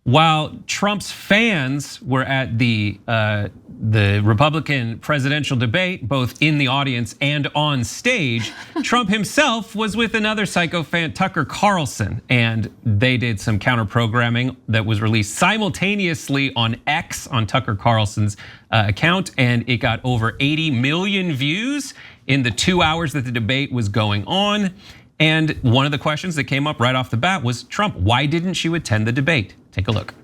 while Trump's fans were at the Republican presidential debate, both in the audience and on stage, Trump himself was with another psycho fan, Tucker Carlson, and they did some counter programming that was released simultaneously on X, on Tucker Carlson's account, and it got over 80 million views in the 2 hours that the debate was going on. And one of the questions that came up right off the bat was, Trump, why didn't you attend the debate? Take a look.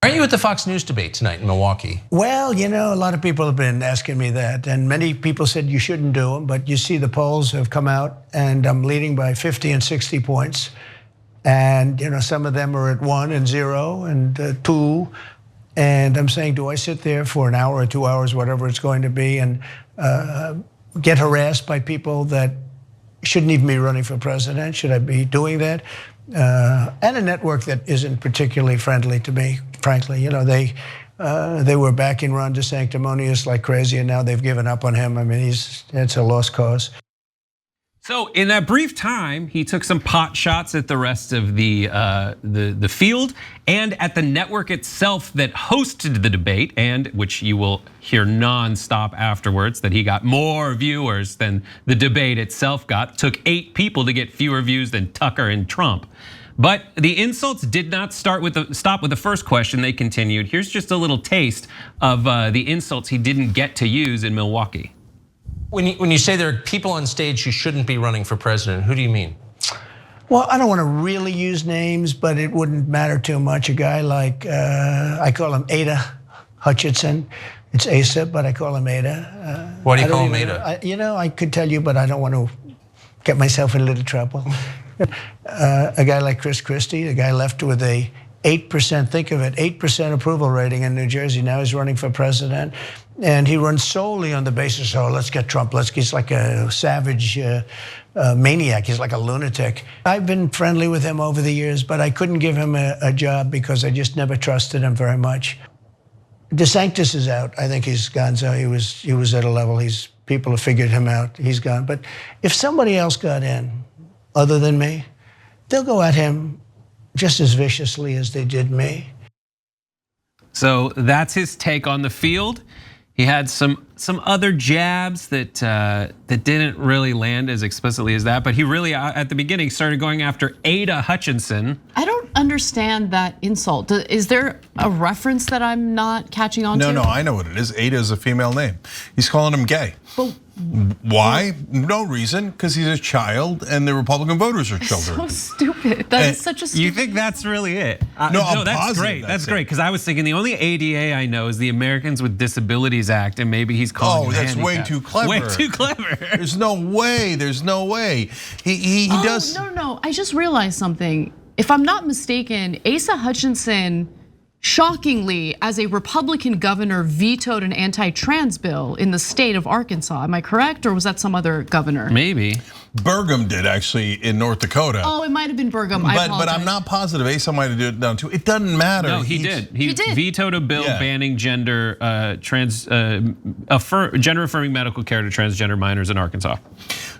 Are you at the Fox News debate tonight in Milwaukee? Well, a lot of people have been asking me that, and many people said you shouldn't do them, but you see the polls have come out, and I'm leading by 50 and 60 points. And some of them are at 1 and 0 and 2. And I'm saying, do I sit there for an hour or 2 hours, whatever it's going to be, and get harassed by people that shouldn't even be running for president? Should I be doing that? And a network that isn't particularly friendly to me, frankly. They were backing Ron DeSanctimonious like crazy, and now they've given up on him. I mean, it's a lost cause. So in that brief time, he took some pot shots at the rest of the field and at the network itself that hosted the debate, and which you will hear nonstop afterwards, that he got more viewers than the debate itself got. Took 8 people to get fewer views than Tucker and Trump. But the insults did not stop with the first question. They continued. Here's just a little taste of the insults he didn't get to use in Milwaukee. When you say there are people on stage who shouldn't be running for president, who do you mean? Well, I don't want to really use names, but it wouldn't matter too much. A guy like, I call him Ada Hutchinson. It's Asa, but I call him Ada. Why do you call him Ada? I could tell you, but I don't want to get myself in a little trouble. A guy like Christie, a guy left with a 8%, think of it, 8% approval rating in New Jersey. Now he's running for president. And he runs solely on the basis, oh, let's get Trump. He's like a savage maniac. He's like a lunatic. I've been friendly with him over the years, but I couldn't give him a job because I just never trusted him very much. DeSantis is out. I think he's gone. So he was at a level. People have figured him out. He's gone. But if somebody else got in, other than me, they'll go at him just as viciously as they did me. So that's his take on the field. He had some other jabs that didn't really land as explicitly as that, but he really at the beginning started going after Ada Hutchinson. I don't understand that insult. Is there a reference that I'm not catching on to? No, I know what it is. Ada is a female name. He's calling him gay. But why? No reason, because he's a child and the Republican voters are children. So stupid. That is such a stupid. You think that's really it? No, that's great. That's great, because I was thinking the only ADA I know is the Americans with Disabilities Act, and maybe he's calling. Oh, that's way too clever. Way too clever. There's no way. There's no way. He does. No. I just realized something. If I'm not mistaken, Asa Hutchinson, shockingly, as a Republican governor, vetoed an anti-trans bill in the state of Arkansas. Am I correct, or was that some other governor? Maybe. Burgum did actually in North Dakota. Oh, it might have been Burgum. But I'm not positive. Asa might have done it down too. It doesn't matter. No, he did. He did. Vetoed a bill banning gender affirming medical care to transgender minors in Arkansas.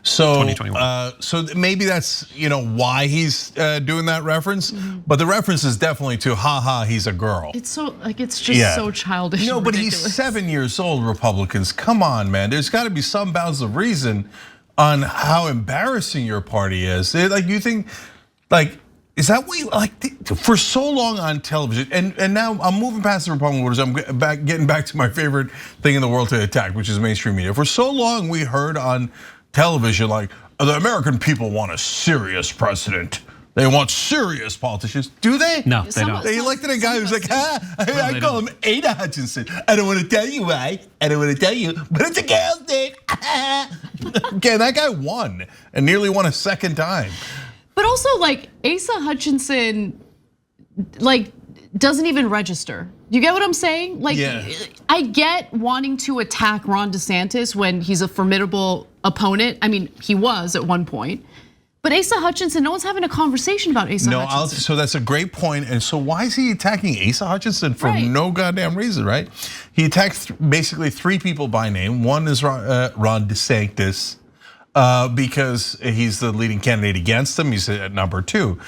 So, 2021. So maybe that's why he's doing that reference. But the reference is definitely to haha, he's a girl. It's so it's just so childish. No, but ridiculous. he's 7 years old. Republicans, come on, man. There's got to be some bounds of reason on how embarrassing your party is. Like you think, like. Is that what you like for so long on television? And now I'm moving past the Republican voters. I'm getting back to my favorite thing in the world to attack, which is mainstream media. For so long, we heard on television like the American people want a serious president. They want serious politicians. Do they? No, they don't. They elected a guy who's like, I call him Ada Hutchinson. I don't want to tell you why. I don't want to tell you, but it's a girl's name. Okay, that guy won and nearly won a second time. But also, like, Asa Hutchinson, like, doesn't even register. You get what I'm saying? Like, I get wanting to attack Ron DeSantis when he's a formidable opponent. I mean, he was at one point. But Asa Hutchinson, no one's having a conversation about Asa Hutchinson. So that's a great point. And so why is he attacking Asa Hutchinson for no goddamn reason, right? He attacked basically 3 people by name. One is Ron DeSantis. Because he's the leading candidate against him, he's at number 2.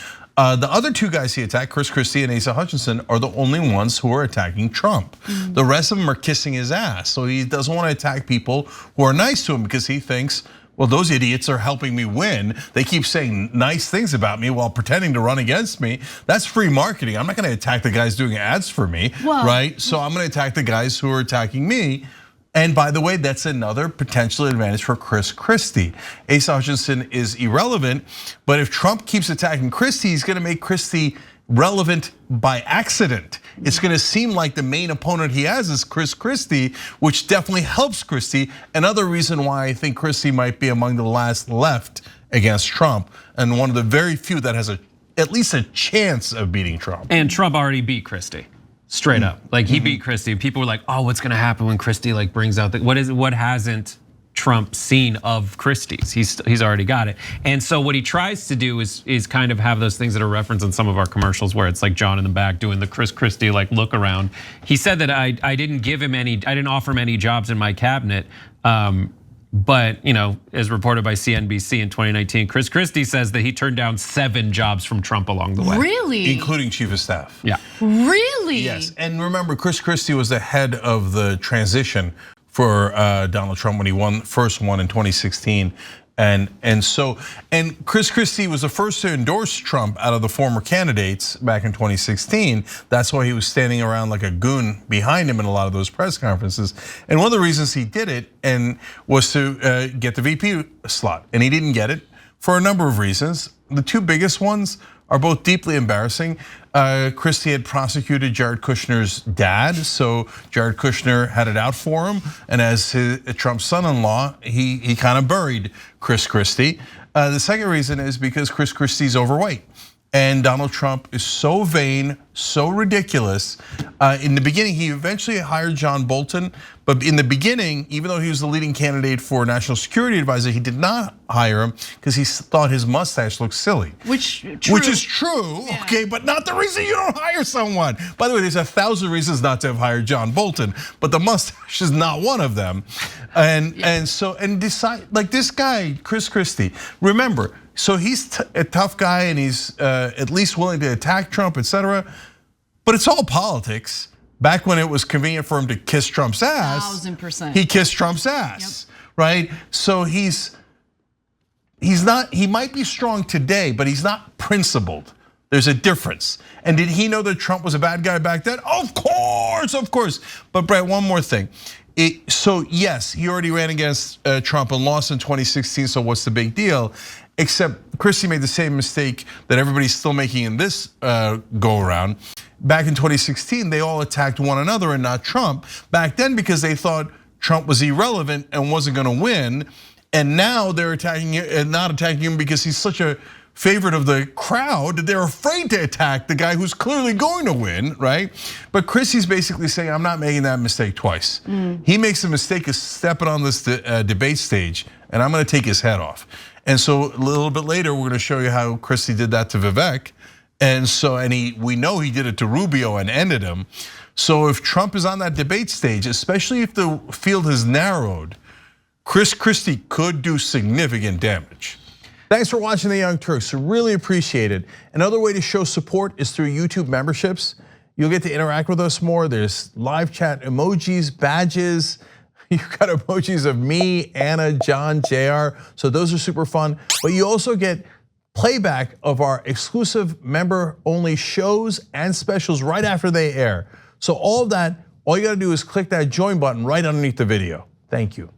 The other two guys he attacked, Christie and Asa Hutchinson, are the only ones who are attacking Trump. The rest of them are kissing his ass. So he doesn't want to attack people who are nice to him because he thinks, well, those idiots are helping me win. They keep saying nice things about me while pretending to run against me. That's free marketing. I'm not going to attack the guys doing ads for me, right? So I'm going to attack the guys who are attacking me. And by the way, that's another potential advantage for Christie. Asa Hutchinson is irrelevant, but if Trump keeps attacking Christie, he's going to make Christie relevant by accident. It's going to seem like the main opponent he has is Christie, which definitely helps Christie. Another reason why I think Christie might be among the last left against Trump, and one of the very few that has at least a chance of beating Trump. And Trump already beat Christie. Straight up, like he beat Christie. People were like, "Oh, what's going to happen when Christie like brings out what hasn't Trump seen of Christie's? He's already got it." And so what he tries to do is kind of have those things that are referenced in some of our commercials, where it's like John in the back doing the Christie like look around. He said that I didn't offer him any jobs in my cabinet. But as reported by CNBC in 2019, Christie says that he turned down 7 jobs from Trump along the way. Really? Including chief of staff. Yeah. Really? Yes, and remember, Christie was the head of the transition for Donald Trump when he first won in 2016. And Christie was the first to endorse Trump out of the former candidates back in 2016. That's why he was standing around like a goon behind him in a lot of those press conferences. And one of the reasons he did it was to get the VP slot, and he didn't get it for a number of reasons. The two biggest ones are both deeply embarrassing. Christie had prosecuted Jared Kushner's dad, so Jared Kushner had it out for him. And as Trump's son-in-law, he kind of buried Christie. The second reason is because Christie's overweight. And Donald Trump is so vain, so ridiculous. In the beginning, he eventually hired John Bolton. But in the beginning, even though he was the leading candidate for national security advisor, he did not hire him because he thought his mustache looked silly. Which is true, okay, but not the reason you don't hire someone. By the way, there's 1,000 reasons not to have hired John Bolton, but the mustache is not one of them. And decide, like this guy, Christie, remember, so he's a tough guy and he's at least willing to attack Trump, etc. But it's all politics. Back when it was convenient for him to kiss Trump's ass, 1000%. he kissed Trump's ass, right? So he might be strong today, but he's not principled. There's a difference. And did he know that Trump was a bad guy back then? Of course. But Brett, one more thing. So yes, he already ran against Trump and lost in 2016, so what's the big deal? Except Christie made the same mistake that everybody's still making in this go around. Back in 2016, they all attacked one another and not Trump. Back then, because they thought Trump was irrelevant and wasn't going to win. And now they're attacking him and not attacking him because he's such a favorite of the crowd that they're afraid to attack the guy who's clearly going to win, right? But Christie's basically saying, I'm not making that mistake twice. He makes a mistake of stepping on this debate stage, and I'm going to take his head off. And so a little bit later, we're going to show you how Christie did that to Vivek. We know he did it to Rubio and ended him. So if Trump is on that debate stage, especially if the field has narrowed, Christie could do significant damage. Thanks for watching The Young Turks, really appreciate it. Another way to show support is through YouTube memberships. You'll get to interact with us more. There's live chat emojis, badges. You've got emojis of me, Anna, John, JR, so those are super fun. But you also get playback of our exclusive member-only shows and specials right after they air. So all of that, all you gotta do is click that join button right underneath the video. Thank you.